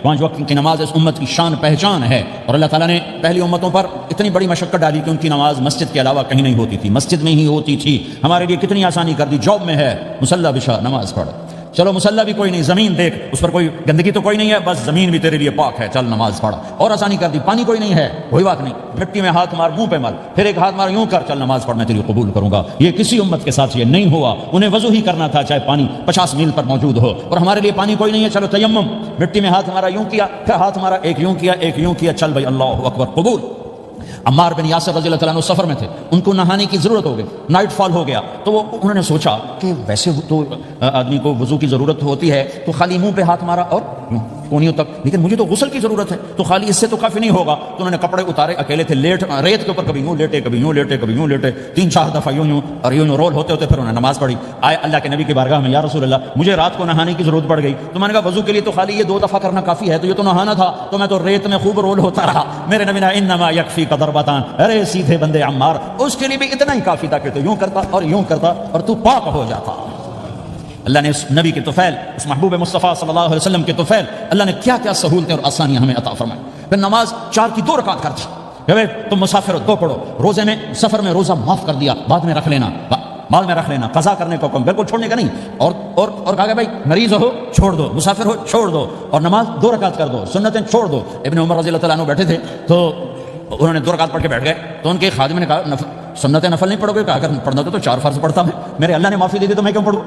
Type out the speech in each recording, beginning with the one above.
5 وقت کی نماز اس امت کی شان پہچان ہے، اور اللہ تعالیٰ نے پہلی امتوں پر اتنی بڑی مشقت ڈالی کہ ان کی نماز مسجد کے علاوہ کہیں نہیں ہوتی تھی، مسجد میں ہی ہوتی تھی۔ ہمارے لیے کتنی آسانی کر دی، جاب میں ہے مصلی بچھا نماز پڑھ، چلو مصلی بھی کوئی نہیں، زمین دیکھ اس پر کوئی گندگی تو کوئی نہیں ہے، بس زمین بھی تیرے لیے پاک ہے، چل نماز پڑھ، اور آسانی کر دی۔ پانی کوئی نہیں ہے، کوئی بات نہیں، مٹی میں ہاتھ مار، منہ پہ مل، پھر ایک ہاتھ مار، یوں کر، چل نماز پڑھ، میں تیری قبول کروں گا۔ یہ کسی امت کے ساتھ یہ نہیں ہوا، انہیں وضو ہی کرنا تھا چاہے پانی 50 میل پر موجود ہو، اور ہمارے لیے پانی کوئی نہیں ہے، چلو تیمم، مٹی میں ہاتھ مارا، یوں کیا، پھر ہاتھ مارا، ایک یوں کیا، ایک یوں کیا، چل بھائی اللہ اکبر قبول۔ عمار بن یاسر رضی اللہ تعالیٰ عنہ سفر میں تھے، ان کو نہانے کی ضرورت ہو گئی، نائٹ فال ہو گیا، تو انہوں نے سوچا کہ ویسے تو آدمی کو وضو کی ضرورت ہوتی ہے تو خالی منہ پہ ہاتھ مارا اور کونیوں تک، لیکن مجھے تو غسل کی ضرورت ہے، تو خالی اس سے تو کافی نہیں ہوگا، تو انہوں نے کپڑے اتارے، اکیلے تھے، ریت کے اوپر کبھی یوں لیٹے، کبھی یوں لیٹے، کبھی یوں لیٹے، 3-4 دفعہ یوں اور یوں رول ہوتے ہوتے پھر انہوں نے نماز پڑھی۔ آئے اللہ کے نبی کی بارگاہ میں، یا رسول اللہ مجھے رات کو نہانے کی ضرورت پڑ گئی، تو میں نے کہا وضو کے لیے تو خالی یہ 2 دفعہ کرنا کافی ہے، تو یہ تو نہانا تھا، تو میں تو ریت میں خوب رول ہوتا رہا۔ میرے نبی نے انما یکفیک ضربتان، ارے سیدھے بندے عمار، اس کے لیے بھی اتنا ہی کافی تھا کہ تو یوں کرتا اور یوں کرتا اور تو پاک ہو جاتا۔ اللہ نے اس نبی کے طفیل، اس محبوب مصطفیٰ صلی اللہ علیہ وسلم کے طفیل، اللہ نے کیا کیا سہولتیں اور آسانیاں ہمیں عطا فرمائیں۔ پھر نماز 4 کی 2 رکعت کر دی، تم مسافر ہو 2 پڑھو، روزے میں سفر میں روزہ معاف کر دیا، بعد میں رکھ لینا، بعد میں رکھ لینا، قضا کرنے کو حکم، بالکل چھوڑنے کا نہیں، اور کہا کہ بھائی مریض ہو چھوڑ دو، مسافر ہو چھوڑ دو، اور نماز 2 رکعت کر دو، سنتیں چھوڑ دو۔ ابن عمر رضی اللہ تعالیٰ عنہ بیٹھے تھے تو انہوں نے 2 رکعت پڑھ کے بیٹھ گئے، تو ان کے خادم نے کہا سنت نفل نہیں پڑھو گے؟ کہا اگر پڑھنا تو 4 فرض پڑھتا میں، میرے اللہ نے معافی دے دی تو میں کیوں پڑھوں؟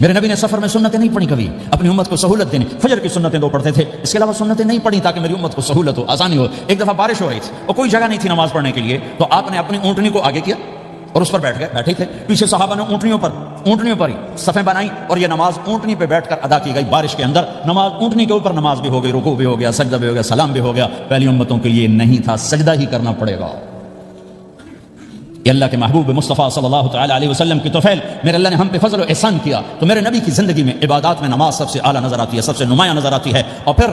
میرے نبی نے سفر میں سنتیں نہیں پڑھی کبھی، اپنی امت کو سہولت دینے، فجر کی سنتیں 2 پڑھتے تھے، اس کے علاوہ سنتیں نہیں پڑھی تاکہ میری امت کو سہولت ہو، آسانی ہو۔ ایک دفعہ بارش ہو رہی تھی اور کوئی جگہ نہیں تھی نماز پڑھنے کے لیے، تو آپ نے اپنی اونٹنی کو آگے کیا اور اس پر بیٹھ گئے، بیٹھے تھے، پیچھے صحابہ نے اونٹنیوں پر ہی صفیں بنائی، اور یہ نماز اونٹنی پہ بیٹھ کر ادا کی گئی بارش کے اندر۔ نماز اونٹنی کے اوپر نماز بھی ہو گئی، رکوع بھی ہو گیا، سجدہ بھی ہو گیا، سلام بھی ہو گیا۔ پہلی امتوں کے لیے نہیں تھا، سجدہ ہی کرنا پڑے گا۔ یہ اللہ کے محبوب مصطفیٰ صلی اللہ تعالی علیہ وسلم کی طفیل، میرے اللہ نے ہم پہ فضل و احسان کیا، تو میرے نبی کی زندگی میں عبادات میں نماز سب سے اعلیٰ نظر آتی ہے، سب سے نمایاں نظر آتی ہے، اور پھر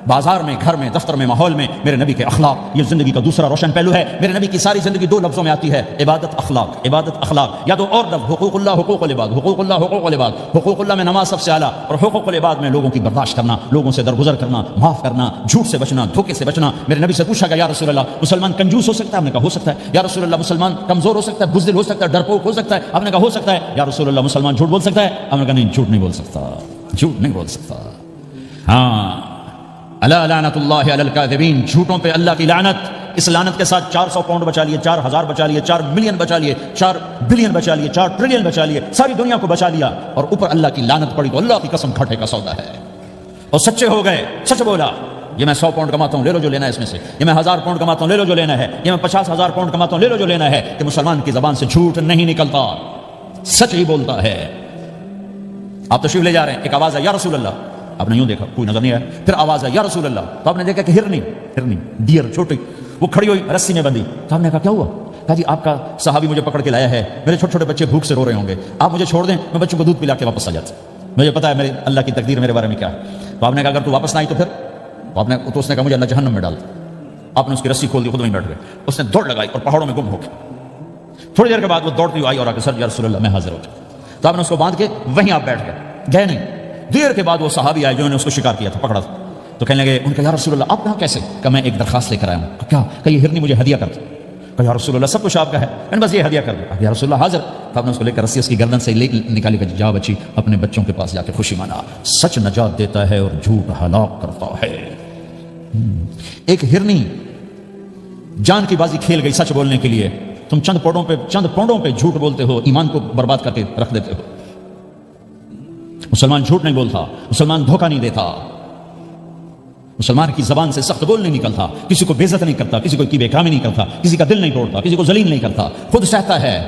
بازار میں، گھر میں، دفتر میں، ماحول میں میرے نبی کے اخلاق، یہ زندگی کا دوسرا روشن پہلو ہے۔ میرے نبی کی ساری زندگی 2 لفظوں میں آتی ہے، عبادت اخلاق، عبادت اخلاق، یا تو اور لفظ حقوق اللہ، حقوق العباد، حقوق اللہ، حقوق العباد۔ حقوق اللہ میں نماز سب سے اعلیٰ، اور حقوق العباد میں لوگوں کی برداشت کرنا، لوگوں سے درگزر کرنا، معاف کرنا، جھوٹ سے بچنا، دھوکے سے بچنا۔ میرے نبی سے پوچھا گیا یا رسول اللہ مسلمان کنجوس ہو سکتا ہے؟ ہم نے کہا ہو سکتا ہے۔ یا رسول اللہ مسلمان کمزور ہو سکتا ہے، بزدل ہو سکتا ہے، ڈرپوک ہو سکتا ہے؟ ہم نے کہا ہو سکتا ہے۔ یا رسول اللہ مسلمان جھوٹ بول سکتا ہے؟ ہم نے کہا نہیں، جھوٹ نہیں بول سکتا، جھوٹ نہیں بول سکتا۔ ہاں، اللہ لعنت اللہ علی الکاذبین، جھوٹوں پہ اللہ کی لعنت۔ اس لعنت کے ساتھ 400 پاؤنڈ بچا لیے، 4000 بچا لیے، 4 ملین بچا لیے، 4 بلین بچا لیے، 4 ٹریلین بچا لیے، ساری دنیا کو بچا لیا، اور اوپر اللہ کی لعنت پڑی تو اللہ کی قسم کھٹے کا سودا ہے۔ اور سچے ہو گئے، سچ بولا، یہ میں 100 پاؤنڈ کماتا ہوں، لے لو جو لینا ہے اس میں سے، یہ میں 1000 پاؤنڈ کماتا ہوں، لے لو جو لینا ہے، یہ میں 50,000 پاؤنڈ کماتا ہوں، لے لو جو لینا ہے، کہ مسلمان کی زبان سے جھوٹ نہیں نکلتا، سچ ہی بولتا ہے۔ آپ تشریف لے جا رہے ہیں، ایک آواز ہے یا رسول اللہ، آپ نے یوں دیکھا، کوئی نظر نہیں آیا، پھر آواز ہے یا رسول اللہ، تو آپ نے دیکھا کہ ہرنی ڈیئر چھوٹی وہ کھڑی ہوئی، رسی میں بندھی، تو آپ نے کہا کیا ہوا؟ کہا جی آپ کا صحابی مجھے پکڑ کے لایا ہے، میرے چھوٹے چھوٹے بچے بھوک سے رو رہے ہوں گے، آپ مجھے چھوڑ دیں، میں بچوں کو دودھ پلا کے واپس آ جاتا، مجھے پتا ہے میرے اللہ کی تقدیر میرے بارے میں کیا ہے۔ تو آپ نے کہا اگر تو واپس نہ آئی تو پھر تو اس نے کہا مجھے اللہ جہنم میں ڈال دے۔ آپ نے اس کی رسی کھول دی، خود وہیں بیٹھ گئے، اس نے دوڑ لگائی اور پہاڑوں میں گم ہو گئے۔ تھوڑی دیر کے بعد وہ دوڑتی آئی اور آ کے سر یا رسول اللہ میں حاضر ہو جاؤں، تو آپ نے اس کو باندھ کے وہیں آپ بیٹھ گئے نہیں۔ دیر کے بعد وہ صحابی آئے جنہوں نے اس کو شکار کیا تھا، پکڑا تھا، تو کہنے لگے ان کا یا رسول اللہ آپ یہاں کیسے؟ کہ میں ایک درخواست لے کر آیا ہوں۔ کیا؟ کہ یہ ہرنی مجھے ہدیہ کر دو۔ کہ یا رسول اللہ سب کچھ آپ کا ہے، میں بس یہ ہدیہ کر دو۔ یا رسول اللہ حاضر۔ تو آپ نے اس کو لے کر رسی اس کی گردن سے نکالی کہ جا بچی اپنے بچوں کے پاس جا کے خوشی منا، سچ نجات دیتا ہے اور جھوٹ ہلاک کرتا ہے۔ ایک ہرنی جان کی بازی کھیل گئی سچ بولنے کے لیے، تم چند پونڈوں پہ جھوٹ بولتے ہو، ایمان کو برباد کر کے رکھ دیتے ہو۔ مسلمان جھوٹ نہیں بولتا، مسلمان دھوکہ نہیں دیتا، مسلمان کی زبان سے سخت بول نہیں نکلتا، کسی کو بے عزت نہیں کرتا، کسی کو کی بے اکرامی نہیں کرتا، کسی کا دل نہیں توڑتا، کسی کو ذلیل نہیں کرتا، خود سہتا ہے،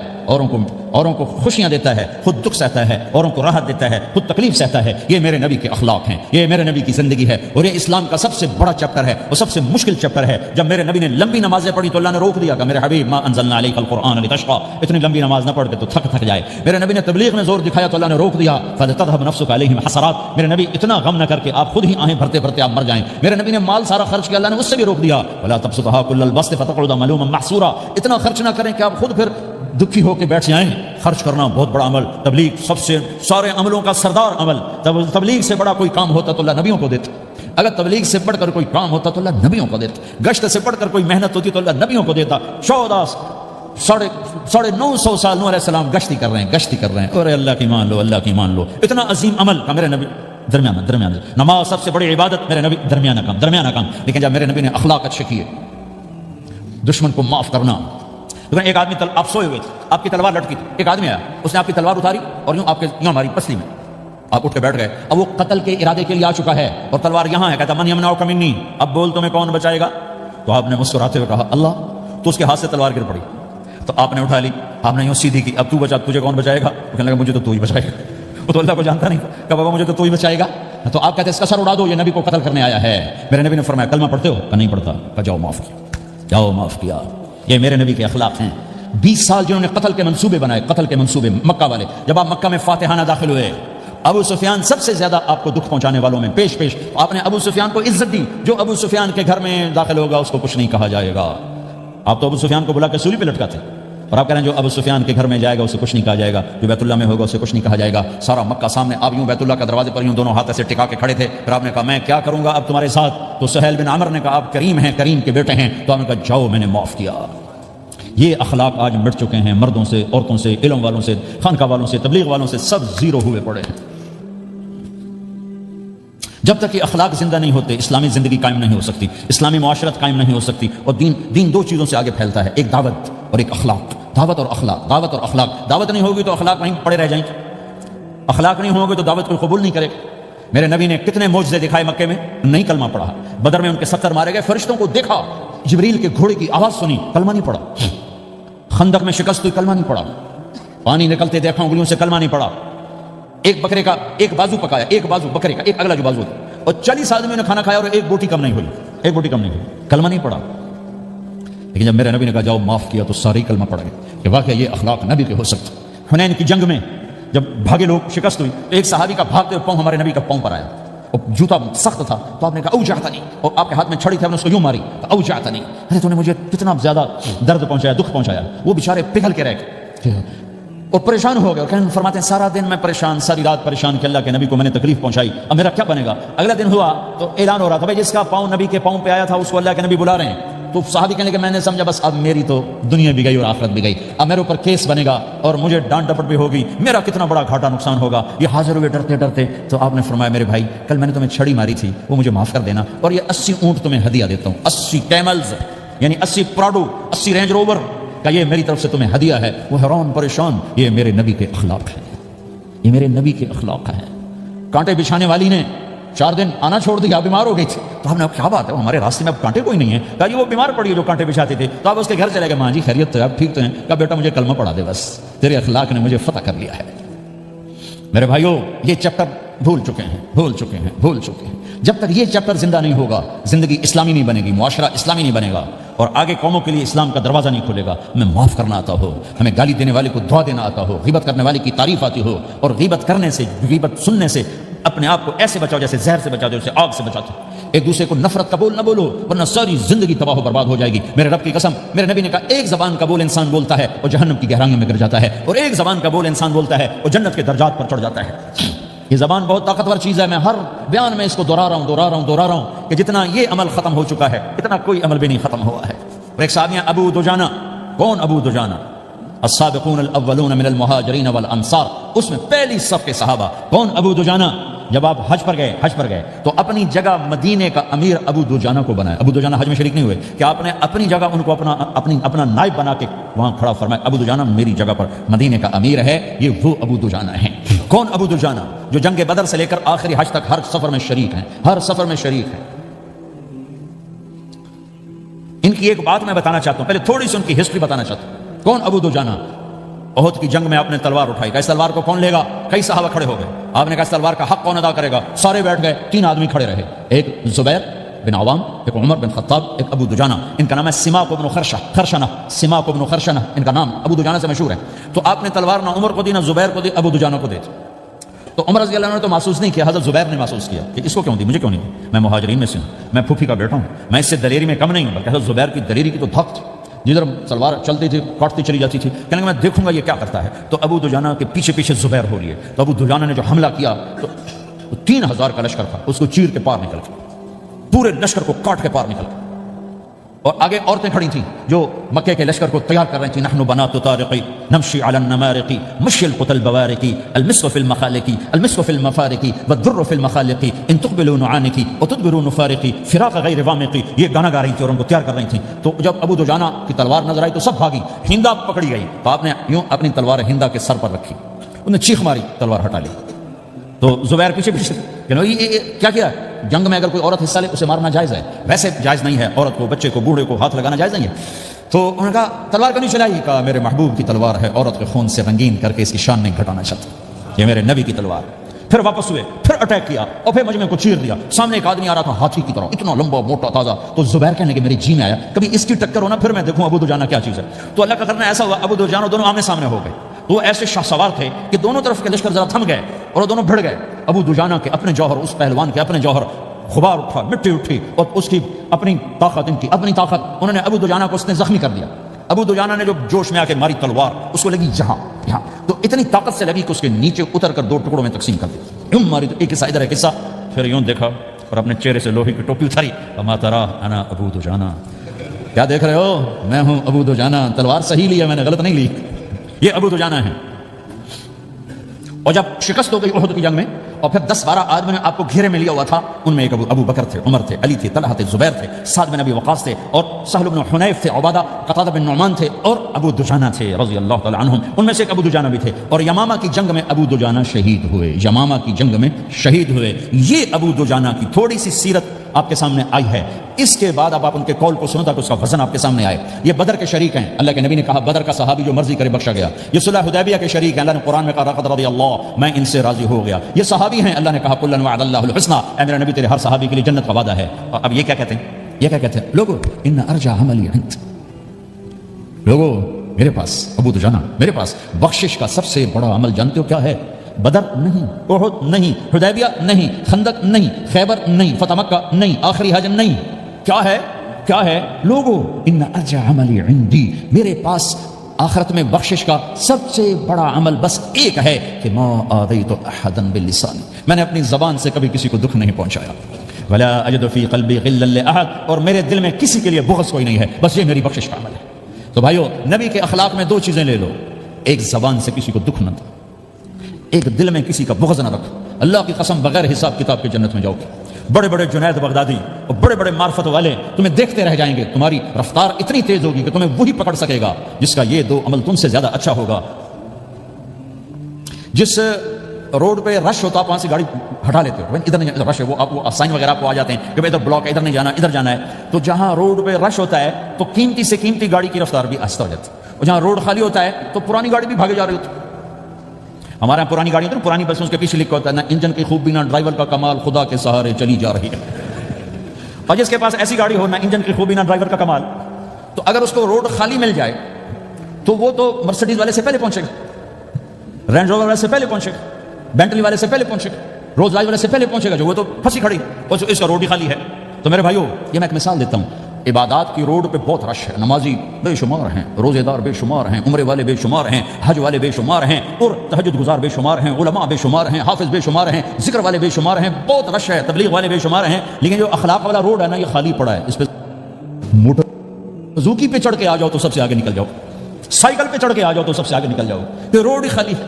اوروں کو خوشیاں دیتا ہے، خود دکھ سہتا ہے، اوروں کو راحت دیتا ہے، خود تکلیف سہتا ہے۔ یہ میرے نبی کے اخلاق ہیں، یہ میرے نبی کی زندگی ہے، اور یہ اسلام کا سب سے بڑا چیپٹر ہے اور سب سے مشکل چیپٹر ہے۔ جب میرے نبی نے لمبی نمازیں پڑھی تو اللہ نے روک دیا کہ میرے حبیب ما انزلنا علیک القرآن لتشقى، اتنی لمبی نماز نہ پڑھ کے تو تھک جائے۔ میرے نبی نے تبلیغ میں زور دکھایا تو اللہ نے روک دیا، فلتذهب نفسك عليهم حسرات، میرے نبی اتنا غم نہ کر کے آپ خود ہی آہیں بھرتے بھرتے آپ مر جائیں۔ میرے نبی نے مال سارا خرچ کیا، اللہ نے اس سے بھی روک دیا، ولا تبسطها كل البسط فتقعد ملوما محسورا، اتنا خرچ نہ کریں کہ آپ خود پھر دکھی ہو کے بیٹھ جائیں. خرچ کرنا بہت بڑا عمل. تبلیغ سب سے سارے عملوں کا سردار عمل. تبلیغ سے بڑا کوئی کام ہوتا تو اللہ نبیوں کو دیتا. اگر تبلیغ سے بڑھ کر کوئی کام ہوتا تو اللہ نبیوں کو دیتا. گشت سے بڑھ کر کوئی محنت ہوتی تو اللہ نبیوں کو دیتا. 950 سال نوح علیہ السلام گشتی کر رہے ہیں. اور اللہ کی مان لو, اللہ کی مان لو. اتنا عظیم عمل کا میرے نبی درمیانہ. نماز سب سے بڑی عبادت, میرے نبی درمیانہ کام. لیکن جب میرے نبی نے اخلاق اچھے کیے, دشمن کو معاف کرنا. ایک آدمی آپ سوئے ہوئے تھے, آپ کی تلوار لٹکی تھی, ایک آدمی آیا, اس نے آپ کی تلوار اتاری اور یوں ہماری پسلی میں, آپ اٹھ کے بیٹھ گئے. اب وہ قتل کے ارادے کے لیے آ چکا ہے اور تلوار یہاں ہے. کہتا من یمنعک منی, اب بول تمہیں کون بچائے گا؟ تو آپ نے مسکراتے ہوئے کہا اللہ. تو اس کے ہاتھ سے تلوار گر پڑی. تو آپ نے اٹھا لی, آپ نے یوں سیدھی کی, اب تو بچا, تجھے کون بچائے گا؟ وہ کہنے لگا مجھے تو ہی بچائے گا. وہ تو اللہ کو جانتا نہیں, کہ بابا مجھے تو ہی بچائے گا. تو آپ کہتے ہیں اس کا سر اڑا دو, یہ نبی کو قتل کرنے آیا ہے. میرے نبی نے فرمایا کلمہ پڑھتے ہو؟ کہ نہیں پڑھتا. کہ جاؤ معاف کیا. یہ میرے نبی کے اخلاق ہیں. 20 سال جنہوں نے قتل کے منصوبے بنائے, قتل کے منصوبے مکہ والے. جب آپ مکہ میں فاتحانہ داخل ہوئے, ابو سفیان سب سے زیادہ آپ کو دکھ پہنچانے والوں میں پیش. آپ نے ابو سفیان کو عزت دی. جو ابو سفیان کے گھر میں داخل ہوگا اس کو کچھ نہیں کہا جائے گا. آپ تو ابو سفیان کو بلا کے سولی پہ لٹکاتے, اور آپ کہہ رہے ہیں جو ابو سفیان کے گھر میں جائے گا اسے کچھ نہیں کہا جائے گا, جو بیت اللہ میں ہوگا اسے کچھ نہیں کہا جائے گا. سارا مکہ سامنے, آپ یوں بیت اللہ کے دروازے پر یوں دونوں ہاتھ سے ٹکا کے کھڑے تھے. پھر آپ نے کہا میں کیا کروں گا اب تمہارے ساتھ؟ تو سہیل بن عمر نے کہا آپ کریم ہیں, کریم کے بیٹے ہیں. تو آپ نے کہا جاؤ, میں نے معاف کیا. یہ اخلاق آج مٹ چکے ہیں. مردوں سے, عورتوں سے, علم والوں سے, خانقاہ والوں سے, تبلیغ والوں سے, سب زیرو ہوئے پڑے ہیں. جب تک یہ اخلاق زندہ نہیں ہوتے, اسلامی زندگی قائم نہیں ہو سکتی, اسلامی معاشرت قائم نہیں ہو سکتی. اور دین دو چیزوں سے آگے پھیلتا ہے, ایک دعوت اور ایک اخلاق. دعوت اور اخلاق. دعوت نہیں ہوگی تو اخلاق وہیں پڑے رہ جائیں گے. اخلاق نہیں ہوگے تو دعوت کوئی قبول نہیں کرے گا. میرے نبی نے کتنے معجزے دکھائے مکے میں, نہیں کلمہ پڑھا. بدر میں ان کے 70 مارے گئے, فرشتوں کو دیکھا, جبریل کے گھوڑے کی آواز سنی, کلمہ نہیں پڑھا. خندق میں شکست ہوئی, کلمہ نہیں پڑھا. پانی نکلتے دیکھا انگلیوں سے, کلمہ نہیں پڑھا. ایک بکرے کا ایک بازو پکایا, ایک بازو بکرے کا, ایک اگلا جو بازو, اور 40 آدمیوں نے کھانا کھایا اور ایک بوٹی کم نہیں ہوئی, کلمہ نہیں پڑھا. لیکن جب میرے نبی نے کہا جاؤ معاف کیا, تو سارے کلمہ پڑھ گئے کہ واقعہ یہ اخلاق نبی کے ہو سکتے. حنین کی جنگ میں جب بھاگے لوگ, شکست ہوئی, تو ایک صحابی کا بھاگتے ہوئے پاؤں ہمارے نبی کا پاؤں پر آیا, اور جوتا سخت تھا. تو آپ نے کہا اوجعتنی, اور آپ کے ہاتھ میں چھڑی تھی, آپ نے اس کو یوں ماری, اوجعتنی. ارے تو نے مجھے کتنا زیادہ درد پہنچایا, دکھ پہنچایا. وہ بیچارے پگھل کے رہ گئے اور پریشان ہو گئے. اور فرماتے ہیں سارا دن میں پریشان, ساری رات پریشان کہ اللہ کے نبی کو میں نے تکلیف پہنچائی, اب میرا کیا بنے گا؟ اگلا دن ہوا تو اعلان ہو رہا تھا بھائی جس کا پاؤں نبی کے پاؤں پہ آیا تھا اس کو اللہ کے نبی بلا رہے ہیں. تو صحابی کہنے لگے میں نے سمجھا بس اب میری تو دنیا بھی گئی اور آخرت بھی گئی, اب میرے اوپر کیس بنے گا اور مجھے ڈانٹ ڈپٹ بھی ہوگی, میرا کتنا بڑا گھاٹا نقصان ہوگا. یہ حاضر ہوئے ڈرتے ڈرتے. تو آپ نے فرمایا میرے بھائی کل میں نے تمہیں چھڑی ماری تھی, وہ مجھے معاف کر دینا, اور یہ 80 اونٹ تمہیں ہدیہ دیتا ہوں, 80 کیملز یعنی 80 پراڈو, 80 رینج روور کا یہ میری طرف سے تمہیں ہدیہ ہے. وہ حیران پریشان, یہ میرے نبی کے اخلاق ہے, یہ میرے نبی کے اخلاق ہے. کانٹے بچھانے والی نے 4 دن آنا چھوڑ دیا, بیمار ہو گئی تھی. تو ہم نے کیا بات ہے, ہمارے راستے میں اب کانٹے کوئی نہیں ہے. کہا جی وہ بیمار پڑی ہے جو کانٹے بچھاتے تھے. تو آپ اس کے گھر چلے گئے, ماں جی خیریت تو آپ ٹھیک تو ہیں؟ کہا بیٹا مجھے کلمہ پڑھا دے, بس تیرے اخلاق نے مجھے فتح کر لیا ہے. میرے بھائیو یہ چیپٹر بھول چکے ہیں. جب تک یہ چیپٹر زندہ نہیں ہوگا, زندگی اسلامی نہیں بنے گی, معاشرہ اسلامی نہیں بنے گا, اور آگے قوموں کے لیے اسلام کا دروازہ نہیں کھلے گا. ہمیں معاف کرنا آتا ہو, ہمیں گالی دینے والے کو دعا دینا آتا ہو, غیبت کرنے والے کی تعریف آتی ہو, اور غیبت کرنے سے, غیبت سننے سے اپنے آپ کو ایسے بچاؤ جیسے زہر سے بچاتے ہو, جیسے آگ سے بچاتے ہو. ایک دوسرے کو نفرت کا بول نہ بولو ورنہ ساری زندگی تباہ و برباد ہو جائے گی. میرے رب کی قسم, میرے نبی نے کہا ایک زبان کا بول انسان بولتا ہے اور جہنم کی گہرائیوں میں گر جاتا ہے, اور ایک زبان کا بول انسان بولتا ہے اور جنت کے درجات پر چڑھ جاتا ہے. یہ زبان بہت طاقتور چیز ہے. میں ہر بیان میں اس کو دہرا رہا ہوں کہ جتنا یہ عمل ختم ہو چکا ہے اتنا کوئی عمل بھی نہیں ختم ہوا ہے. اور ایک صحابی ابو دجانہ. کون ابو دجانہ؟ السابقون الاولون من المہاجرین والانصار, اس میں پہلی صف کے صحابہ. کون ابو دجانہ؟ جب آپ حج پر گئے تو اپنی جگہ مدینے کا امیر ابو دجانہ کو بنایا. ابو دجانہ حج میں شریک نہیں ہوئے کہ آپ نے اپنی جگہ ان کو اپنا نائب بنا کے وہاں کھڑا فرمایا ابو دجانہ میری جگہ پر مدینے کا امیر ہے. یہ وہ ابو دجانہ ہیں. کون ابو دجانہ؟ جو جنگ بدر سے لے کر آخری حج تک ہر سفر میں شریک ہیں. ان کی ایک بات میں بتانا چاہتا ہوں, پہلے تھوڑی سی ان کی ہسٹری بتانا چاہتا ہوں. کون ابو دجانہ؟ احد کی جنگ میں آپ نے تلوار اٹھائی. اس تلوار کو کون لے گا؟ کئی صحابہ کھڑے ہو گئے. آپ نے کہا اس تلوار کا حق کون ادا کرے گا؟ سارے بیٹھ گئے. 3 آدمی کھڑے رہے, ایک زبیر بن عوام, ایک عمر بن خطاب, ایک ابو دجانہ. ان کا نام ہے سماک بن خرشنہ. ان کا نام ابو دجانہ سے مشہور ہے. تو آپ نے تلوار نہ عمر کو دی, نہ زبیر کو دی, ابو دجانہ کو دی. تو عمر رضی اللہ عنہ نے تو محسوس نہیں کیا, حضرت زبیر نے محسوس کیا کہ اس کو کیوں دی, مجھے کیوں نہیں دی؟ میں مہاجرین میں سے ہوں, میں پھوپھی کا بیٹا ہوں, میں اس سے دلیری میں کم نہیں ہوں. بلکہ حضرت زبیر کی دلیری کی تو دھک تھی. جدھر تلوار چلتی تھی کاٹتی چلی جاتی تھی، کہنے میں دیکھوں گا یہ کیا کرتا ہے۔ تو ابو دجانہ کے پیچھے پیچھے زبیر ہو لیے، تو ابو دجانہ نے جو حملہ کیا تو 3000 کا لشکر تھا، اس کو چیر کے پار نکل گیا، پورے لشکر کو کاٹ کے پار نکل گیا۔ اور آگے عورتیں کھڑی تھیں جو مکے کے لشکر کو تیار کر رہی تھیں، نحن بنات طارق نمشي على النمارق مشي القتل البوارق المسك في المخالق المسك في المفارق والدر في المخالق ان تقبلوا نعانق وتدبروا نفارق فراق غیر وامق، یہ گانا گا رہی تھی اور ان کو تیار کر رہی تھیں۔ تو جب ابو دجانہ کی تلوار نظر آئی تو سب بھاگی، ہندا پکڑی گئی، تو آپ نے یوں اپنی تلوار ہندا کے سر پر رکھی، انہوں نے چیخ ماری، تلوار ہٹا لی۔ تو زبیر پیچھے پیچھے کہ یہ کیا کیا ہے؟ جنگ میں اگر کوئی عورت حصہ لے اسے مارنا جائز ہے، ویسے جائز نہیں ہے، عورت کو، بچے کو، بوڑھے کو ہاتھ لگانا جائز نہیں ہے۔ تو انہوں نے کہا تلوار کیوں نہیں چلائی؟ کہا میرے محبوب کی تلوار ہے، عورت کے خون سے رنگین کر کے اس کی شان نہیں گھٹانا چاہتا، یہ میرے نبی کی تلوار۔ پھر واپس ہوئے، پھر اٹیک کیا اور پھر مجمع کو چیر دیا۔ سامنے ایک آدمی آ رہا تھا ہاتھی کی طرح، اتنا لمبا موٹا تازہ، تو زبیر کہنے کہ میری جی میں آیا کبھی اس کی ٹکر ہونا، پھر میں دیکھوں ابو دجانہ کیا چیز ہے۔ تو اللہ کا کرنا ایسا ہوا، ابو دجانہ دونوں آمنے سامنے ہو گئے، تو وہ ایسے شاہ سوار تھے کہ دونوں طرف کے لشکر ذرا تھم گئے اور وہ دونوں بھڑ گئے۔ ابو دجانہ کے اپنے جوہر، اس پہلوان کے اپنے جوہر، غبار اٹھا، مٹی اٹھی، اور اس کی اپنی طاقت، ان کی اپنی طاقت، انہوں نے ابو دجانہ کو اس نے زخمی کر دیا۔ ابو دجانہ نے جو جوش میں آ کے ماری تلوار، اس کو لگی یہاں، تو اتنی طاقت سے لگی کہ اس کے نیچے اتر کر 2 ٹکڑوں میں تقسیم کر دی، یوں ماری، تو ایک حصہ ادھر ایک حصہ، پھر یوں دیکھا اور اپنے چہرے سے لوہے کی ٹوپی اتاری، اما ترى انا ابو دجانہ، کیا دیکھ رہے ہو؟ میں ہوں ابو دجانہ، تلوار صحیح لی ہے میں نے، غلط نہیں لی، یہ ابو دجانہ ہے۔ اور جب شکست ہو گئی احد کی جنگ میں، اور پھر 10-12 آدمی نے آپ کو گھیرے میں لیا ہوا تھا، ان میں ایک ابو بکر تھے، عمر تھے، علی تھے، طلحہ تھے، زبیر تھے، سعد بن ابی وقاص تھے، اور سہل بن حنیف تھے، عبادہ، قتادہ بن نعمان تھے، اور ابو دجانہ تھے رضی اللہ تعالی عنہم، ان میں سے ایک ابو دجانہ بھی تھے۔ اور یمامہ کی جنگ میں ابو دجانہ شہید ہوئے، یمامہ کی جنگ میں شہید ہوئے۔ یہ ابو دجانہ کی تھوڑی سی سیرت آپ کے سامنے آئی ہے۔ اس کے بعد اب آپ ان کے قول کو سنو تاکہ اس کا وزن آپ کے سامنے آئے۔ یہ بدر کے شریک ہیں، اللہ کے نبی نے کہا بدر کا صحابی جو مرضی کرے بخشا گیا۔ یہ صلح حدیبیہ کے شریک ہیں، اللہ نے قرآن میں کہا لقد رضی اللہ، میں ان سے راضی ہو گیا۔ یہ صحابی ہیں، اللہ نے کہا قل وعد اللہ الحسنى، اے میرا نبی تیرے ہر صحابی کے لیے جنت کا وعدہ ہے۔ اور اب یہ کیا کہتے ہیں؟ یہ کیا کہتے ہیں لوگو؟ ان ارجع عملی عند، لوگو میرے پاس، ابو دجانہ میرے پاس بخشش کا سب سے بڑا عمل جانتے ہو کیا ہے؟ بدر نہیں، احد نہیں، حدیبیہ نہیں، خندق نہیں، خیبر نہیں، فتح مکہ نہیں، آخری حج نہیں، کیا ہے؟ کیا ہے لوگو؟ ان ارجع عملی عندی، میرے پاس آخرت میں بخشش کا سب سے بڑا عمل بس ایک ہے کہ ما آذیت احدا باللسان، میں نے اپنی زبان سے کبھی کسی کو دکھ نہیں پہنچایا، ولا اجد فی قلبی غلا لاحد، اور میرے دل میں کسی کے لیے بغض کوئی نہیں ہے، بس یہ میری بخشش کا عمل ہے۔ تو بھائیو، نبی کے اخلاق میں 2 چیزیں لے لو، ایک زبان سے کسی کو دکھ نہ دو، ایک دل میں کسی کا بغض نہ رکھو۔ اللہ کی قسم بغیر حساب کتاب کے جنت میں جاؤ گے۔ بڑے بڑے جنید بغدادی اور بڑے بڑے معرفت والے تمہیں دیکھتے رہ جائیں گے، تمہاری رفتار اتنی تیز ہوگی کہ تمہیں وہی پکڑ سکے گا جس کا یہ 2 عمل تم سے زیادہ اچھا ہوگا۔ جس روڈ پہ رش ہوتا آپ وہاں سے گاڑی ہٹا لیتے ہو، ادھر نہیں رش ہے، وہ سائن وغیرہ آپ کو آ جاتے ہیں کہ ادھر بلاک ہے، ادھر نہیں جانا، ادھر جانا ہے۔ تو جہاں روڈ پہ رش ہوتا ہے تو قیمتی سے قیمتی گاڑی کی رفتار بھی آہستہ ہو جاتی ہے، اور جہاں روڈ خالی ہوتا ہے تو پرانی گاڑی بھی بھاگے جا رہی ہوتی ہے۔ ہمارے یہاں پرانی گاڑی ہوتی ہے، پرانی بسوں کے پیچھے لکھا ہوتا ہے نہ انجن کی خوبی نہ ڈرائیور کا کمال، خدا کے سہارے چلی جا رہی ہے۔ اور جس کے پاس ایسی گاڑی ہو، نہ انجن کی خوبی نہ ڈرائیور کا کمال، تو اگر اس کو روڈ خالی مل جائے تو وہ تو مرسڈیز والے سے پہلے پہنچے گا، رینج روور والے سے پہلے پہنچے گا، بینٹلی والے سے پہلے پہنچے گا، روز رائز والے سے پہلے پہنچے گا، جو وہ تو پھنسی کھڑی اور اس کا روڈ ہی خالی ہے۔ تو میرے بھائیو، یہ میں ایک مثال دیتا ہوں، عبادات کی روڈ پہ بہت رش ہے، نمازی بے شمار ہیں، روزے دار بے شمار ہیں، عمرے والے بے شمار ہیں، حج والے بے شمار ہیں، اور تہجد گزار بے شمار ہیں، علماء بے شمار ہیں، حافظ بے شمار ہیں، ذکر والے بے شمار ہیں، بہت رش ہے، تبلیغ والے بے شمار ہیں، لیکن جو اخلاق والا روڈ ہے نا، یہ خالی پڑا ہے۔ اس پہ موٹر زوکی پہ چڑھ کے آ جاؤ تو سب سے آگے نکل جاؤ، سائیکل پہ چڑھ کے آ جاؤ تو سب سے آگے نکل جاؤ، یہ روڈ ہی خالی ہے،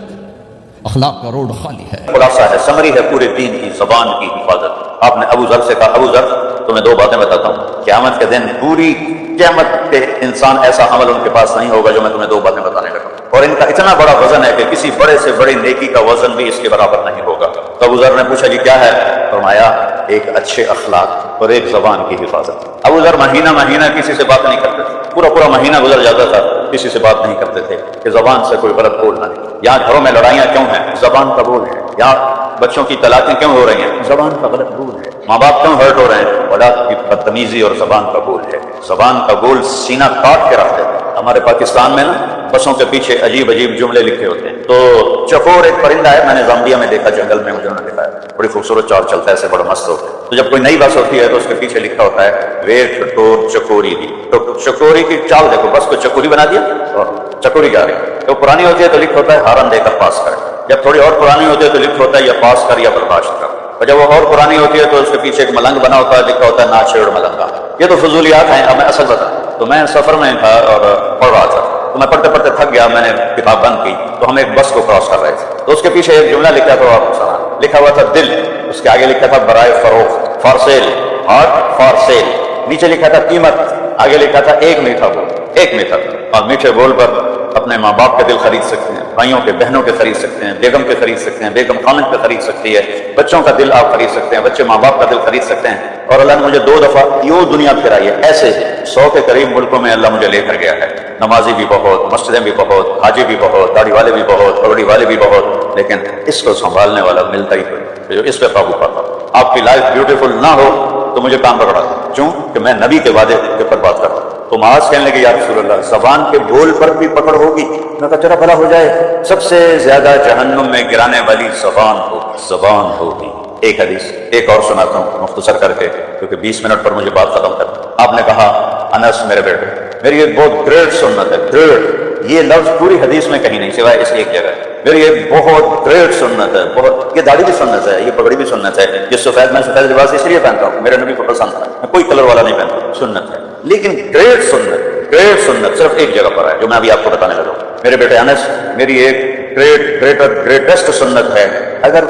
اخلاق کا روڈ خالی ہے۔ خلاصہ ہے، سمری ہے پورے دین کی، زبان کی حفاظت۔ آپ نے ابو ذر سے کہا ابو ذر تمہیں 2 باتیں بتاتا ہوں، قیامت کے دن پوری قیامت کے انسان ایسا عمل ان کے پاس نہیں ہوگا جو میں تمہیں 2 باتیں بتانے لگا، اور ان کا اتنا بڑا وزن ہے کہ کسی بڑے سے بڑی نیکی کا وزن بھی اس کے برابر نہیں ہوگا۔ تو ابو ذر نے پوچھا کہ کیا ہے؟ فرمایا ایک اچھے اخلاق اور ایک زبان کی حفاظت۔ ابو ذر مہینہ مہینہ کسی سے بات نہیں کرتے تھے، پورا مہینہ گزر جاتا تھا کسی سے بات نہیں کرتے تھے کہ زبان سے کوئی غلط بولنا نہیں۔ یہاں گھروں میں لڑائیاں کیوں ہیں؟ زبان کا بول ہے۔ یہاں بچوں کی طلاقیں کیوں ہو رہی ہیں؟ زبان کا غلط بول ہے۔ ماں باپ کیوں ہرٹ ہو رہے ہیں؟ اولاد کی بدتمیزی اور زبان کا بول ہے۔ زبان کا بول سینہ کاٹ کے رکھ دیتے ہیں۔ ہمارے پاکستان میں نا بسوں کے پیچھے عجیب عجیب جملے لکھے ہوتے ہیں. تو چکور ایک پرندہ ہے, میں نے زامبیا میں دیکھا, جنگل میں مجھے انہوں نے دکھایا, بڑی خوبصورت چال چلتا ہے, ایسے بڑا مست ہوتا ہے. تو جب کوئی نئی بس ہوتی ہے تو اس کے پیچھے لکھا ہوتا ہے ویٹ ٹور چکوری دی. تو چکوری کی چال دیکھو, بس کو چکوری بنا دیا اور چکوری جا رہی ہے. تو پرانی ہوتی ہے تو لکھ ہوتا ہے ہارن دے کر پاس کر. جب تھوڑی اور پرانی ہوتی ہے تو لکھ ہوتا ہے یا پاس کر یا برداشت کر. اور جب وہ اور پرانی ہوتی ہے تو اس کے پیچھے ایک ملنگ بنا ہوتا ہے, لکھا ہوتا ہے نا چھیڑ ملنگا. یہ تو فضولیات ہیں. اب میں اصل بتاؤں تو میں سفر میں تھا اور پڑھ رہا تھا, تو میں پڑھتے پڑھتے تھک گیا, میں نے کتاب بند کی, تو ہم ایک بس کو کراس کر رہے تھے. تو اس کے پیچھے ایک جملہ لکھا تھا, آپ کو سنا, لکھا ہوا تھا دل, اس کے آگے لکھا تھا برائے فروخت, for sale, heart for sale. نیچے لکھا تھا قیمت, آگے لکھا تھا ایک میٹھا بول, ایک میٹھا. آپ میٹھے بول پر اپنے ماں باپ کے دل خرید سکتے ہیں, بھائیوں کے بہنوں کے خرید سکتے ہیں, بیگم کے خرید سکتے ہیں, بیگم خامن کے خرید سکتی ہے, بچوں کا دل آپ خرید سکتے ہیں, بچے ماں باپ کا دل خرید سکتے ہیں. اور اللہ نے مجھے 2 دفعہ یوں دنیا پھرائی ہے, ایسے 100 کے قریب ملکوں میں اللہ مجھے لے کر گیا ہے. نمازی بھی بہت, مسجدیں بھی بہت, حاجی بھی بہت, داڑھی والے بھی بہت, پگڑی والے بھی بہت, لیکن اس کو سنبھالنے والا ملتا ہی کوئی جو اس پہ قابو پاتا. آپ کی لائف بیوٹیفل نہ ہو تو مجھے کام پکڑا دو, کیوں کہ میں نبی کے وعدے کے پر بات کر رہا ہوں. تو معاذ کہنے لگے یا رسول اللہ, زبان کے بول پر بھی پکڑ ہوگی؟ میں کہا چرا بھلا ہو جائے, سب سے زیادہ جہنم میں گرانے والی زبان ہوگی, زبان ہوگی. ایک حدیث ایک اور سناتا ہوں مختصر کر کے, کیونکہ 20 منٹ پر مجھے بات ختم کرنا. آپ نے کہا انس میرے بیٹے, میری ایک بہت گریٹ سنت ہے, گریٹ یہ لفظ پوری حدیث میں کہیں نہیں سوائے اس ایک جگہ, میری ایک بہت گریٹ سنت ہے, بہت. یہ داڑھی بھی سنت ہے, یہ پگڑی بھی سنت ہے, یہ سفید, میں سفید لباس اس لیے پہنتا ہوں, میرے نبی کو پسند ہے, میں کوئی کلر والا نہیں پہنتا, سنت ہے. لیکن گریٹ سنت صرف ایک جگہ پر ہے جو میں ابھی آپ کو بتانے لگا ہوں. میرے بیٹے انس, میری ایک گریٹسٹ سنت ہے, اگر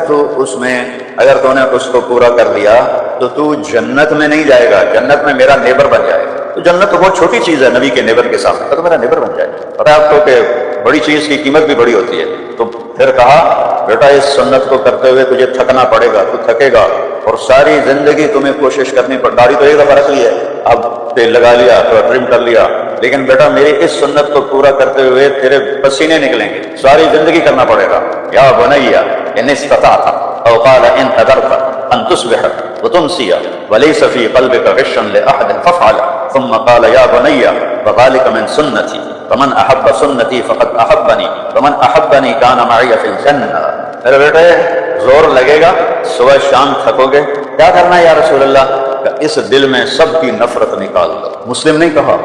تو نے اس کو پورا کر لیا تو تو جنت میں نہیں جائے گا, جنت میں میرا نیبر بن جائے گا. تو جنت تو بہت چھوٹی چیز ہے نبی کے نیبر کے سامنے, تو میرا نیبر بن جائے گا. پتہ ہے آپ کو کہ بڑی چیز کی قیمت بھی بڑی ہوتی ہے. تو پھر کہا بیٹا اس سنت کو کرتے ہوئے تجھے تھکنا پڑے گا, تو تھکے گا, اور ساری زندگی تمہیں کوشش کرنی پڑے. داڑھی تو ایک دفعہ رکھ لی ہے, اب تیل لگا لیا تو ٹرم کر لیا, لیکن بیٹا میری اس سنت کو پورا کرتے ہوئے تیرے پسینے نکلیں گے, ساری زندگی کرنا پڑے گا. یا بنیا ان استطعت او قال ان قدرت ان تصبح وتمسي وليس في قلبك غش لاحد فافعل. ثم قال يا بني وذلك من سنتي فمن احب سنتي فقد احبني ومن احبني كان معي في الجنه. میرے بیٹے زور لگے گا, صبح شام تھکو گے, کیا کرنا ہے یا رسول اللہ؟ اس دل میں سب کی نفرت نکال دو. مسلم نہیں کہا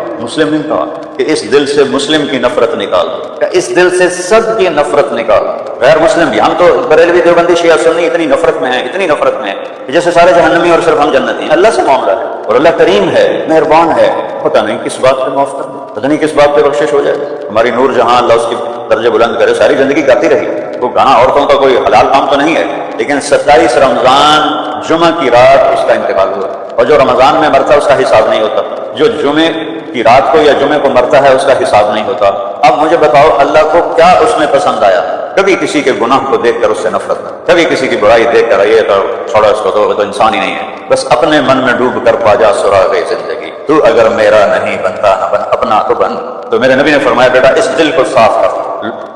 کہ اس دل سے مسلم کی نفرت نکال دو, کہ اس دل سے سب کی نفرت نکال دو. غیر مسلم بھی, ہم تو بریلوی دیوبندی شیعہ سنی اتنی نفرت میں ہیں جیسے سارے جہنمی اور صرف ہم جنتی ہیں. اللہ سے معاملہ ہے, اور اللہ کریم ہے, مہربان ہے, پتہ نہیں کس بات پہ معاف کر دے, پتہ نہیں کس بات پہ بخشش ہو جائے. ہماری نور جہاں, اللہ اس کی درجے بلند کرے, ساری زندگی گاتی رہی. وہ گانا عورتوں کا کوئی حلال کام تو نہیں ہے, لیکن 27 رمضان جمعہ کی رات اس کا انتقال ہوا, اور جو رمضان میں مرتا ہے اس کا حساب نہیں ہوتا, جو جمعے کی رات کو یا جمعے کو مرتا ہے اس کا حساب نہیں ہوتا. اب مجھے بتاؤ اللہ کو کیا اس میں پسند آیا؟ کبھی کسی کے گناہ کو دیکھ کر اس سے نفرت نہ, کبھی کسی کی برائی دیکھ کر یہ تو چھوڑا اس کو, تو انسان ہی نہیں ہے. بس اپنے من میں ڈوب کر پا جا سراغ زندگی, تو اگر میرا نہیں بنتا نہ بن اپنا تو بن. تو میرے نبی نے فرمایا بیٹا اس دل کو صاف کر.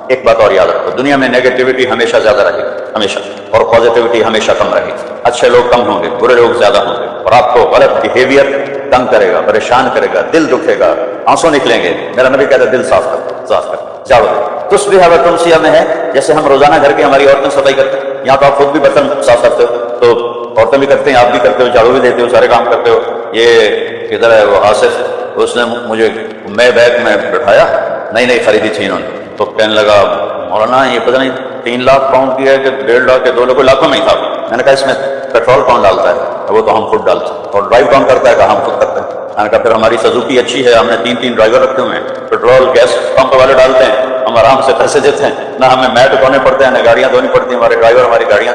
ایک بات اور یاد رکھو, دنیا میں نیگیٹیوٹی ہمیشہ زیادہ رہے گی, ہمیشہ, اور پازیٹیوٹی ہمیشہ کم رہے گی. اچھے لوگ کم ہوں گے, برے لوگ زیادہ ہوں گے, اور آپ کو غلط بیہیویئر تنگ کرے گا, پریشان کرے گا, دل دکھے گا, آنسو نکلیں گے. میرا نبی کہتا ہے دل صاف کر. جاؤ تصبح و تمسی میں ہے, جیسے ہم روزانہ گھر کی ہماری عورتیں صفائی کرتے ہیں, یہاں تو آپ خود بھی برتن صاف کرتے ہو, تو عورتیں بھی کرتے ہیں, آپ بھی کرتے ہو, جھاڑو بھی دیتے ہو, سارے کام کرتے ہو. یہ کدھر ہے وہ آصف, اس نے مجھے میں بیگ میں بٹھایا, نئی خریدی تھی انہوں نے, تو کہنے لگا مولانا یہ پتہ نہیں 3 لاکھ پاؤنڈ کی ہے کہ 1.5 لاکھ کے 2 لاکھ, لاکھوں میں ہی تھا. میں نے کہا اس میں پیٹرول کون ڈالتا ہے؟ وہ تو ہم خود ڈالتے ہیں. اور ڈرائیو کون کرتا ہے؟ کہ ہم خود کرتے ہیں. میں نے کہا پھر ہماری سزوکی اچھی ہے, ہم نے 3 ڈرائیور رکھے ہوئے ہیں, پیٹرول گیس پمپ والے ڈالتے ہیں, ہم آرام سے پیسے دیتے ہیں, نہ ہمیں میٹ دھونے پڑتے ہیں, نہ گاڑیاں دھونی پڑتی ہیں, ہمارے ڈرائیور ہماری گاڑیاں